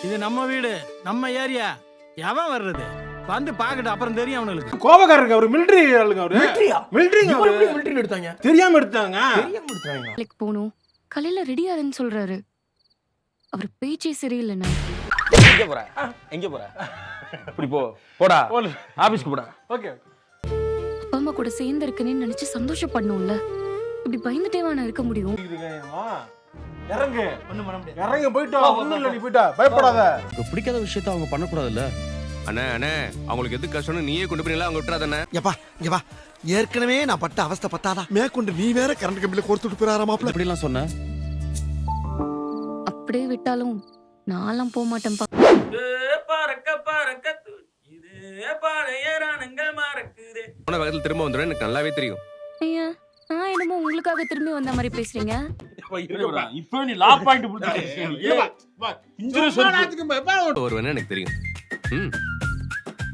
இது நம்ம வீடு, நம்ம ஏரியா. எவன் வர்றது? வந்து பாக்கட்டு, அப்புறம் தெரியும் அவனுக்கு. கோபக்காரருக்கு அவரு மிலிட்டரி ஆளுங்க அவரு. மிலிட்டரிங்க அவரு. மிலிட்டரியில எடுத்தாங்க. தெரியாம எடுத்தாங்க. தெரியாம எடுத்தாங்க. லைக் போணும். காலையில ரெடியாருன்னு சொல்றாரு. அவர் பேச்சே சரியில்லைண்ணா. எங்க போற? எங்க போற? இப்படி போ. போடா. ஆபீஸ்க்கு போடா. ஓகே. அப்பா அம்மா கூட சேர்ந்து இருக்கேன்னு நினைச்சு சந்தோஷப்படணும்ல. இப்படி பயந்துட்டே வான இருக்க முடியும். இறங்கு. ஒண்ணும் பண்ண முடியாது. இறங்கு போய்டா. ஒண்ணும் இல்ல, நீ போய்டா. பயப்படாத. பிடிக்காத விஷயத்தை அவங்க பண்ணக்கூடாதுல்ல. அண்ணே அண்ணே, அவங்களுக்கு எது கஷ்டம்னு நீயே கொண்டு போய் அவங்க விட்டுறாதண்ணே. எப்பா இங்க வா. ஏற்கனவே நான் பட்ட அவஸ்தை பத்தாதா, மேற்கொண்டு நீ வேற கரண்ட் கம்பியில கோர்த்துட்டு போறாராமாப்ல. இப்படிலாம் சொன்ன அப்படியே விட்டாலும் நான்லாம் போக மாட்டேன்ப்பா. போன வேகத்தில் திரும்ப வந்துடும், எனக்கு நல்லாவே தெரியும். ஐயா, நான் என்னமோ உங்களுக்காக திரும்பி வந்த மாதிரி பேசுறீங்க. இப்போ நீ லா பாயிண்ட் புடிச்சிட்டே. ஒருவனே எனக்கு தெரியும்.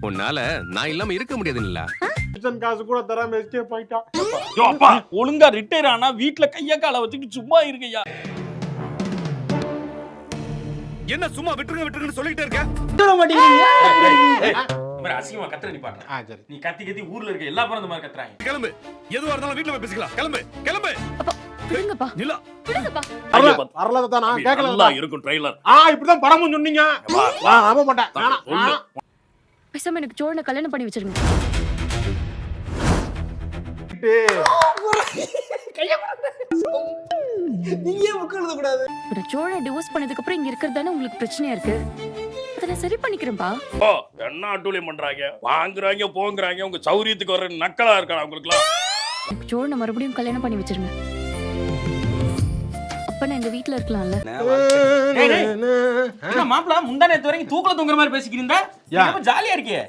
உன்னால நான் இல்லாம இருக்க முடியாதுல்ல. காசு கூட தராம எஸ்கேப் ஆயிட்டா. அப்பா ஒழுங்கா ரிட்டையர் ஆனா வீட்ல கைய கால வச்சுட்டு சும்மா இருக்கையா. என்ன சும்மா விட்டுருங்கன்னு சொல்லிட்டே இருக்க? விட மாட்டீங்க. மாதிரி அசிங்கமா கத்துற நீ பாடுற. சரி. நீ கத்தி கத்தி ஊர்ல இருக்க எல்லா பேரும் இந்த மாதிரி கத்துறாங்க. கிளம்பு. எதுவா இருந்தாலும் வீட்ல போய் பேசிக்கலாம். கிளம்பு கிளம்பு. அப்பா விடுங்கப்பா. நிலா. விடுங்கப்பா. வரல தான் நான் கேக்கல. நல்லா இருக்கும் ட்ரைலர். இப்படிதான் படமும் சொன்னீங்க. வா நம்ப மாட்டேன். பேசாம எனக்கு சோழனை கல்யாணம் பண்ணி வச்சிருங்க. நீங்க ஏன் புக் எழுத கூடாது? ஒரு சோழனை டிவோர்ஸ் பண்ணதுக்கு அப்புறம் இங்க இருக்கிறது தானே உங்களுக்கு பிரச்சனையா இருக்கு. அதை நான் சரி பண்ணிக்கிறேன்பா. ஓ என்ன அட்டூழியம் பண்றாங்க, வாங்குறாங்க போங்குறாங்க. உங்க சௌரியத்துக்கு வர நக்கலா இருக்கா உங்களுக்குலாம்? எனக்கு சோழனை மறுபடியும் கல்யாணம் பண்ணி வச்சிருங்க. அப்ப நான் இந்த வீட்டுல இருக்கலாம்ல. என்ன மாப்பிள முந்தா நேத்து வரைக்கும் தூக்கல தூங்குற மாதிரி பேசிக்கிறீங்க. ஜாலியா இருக்கே.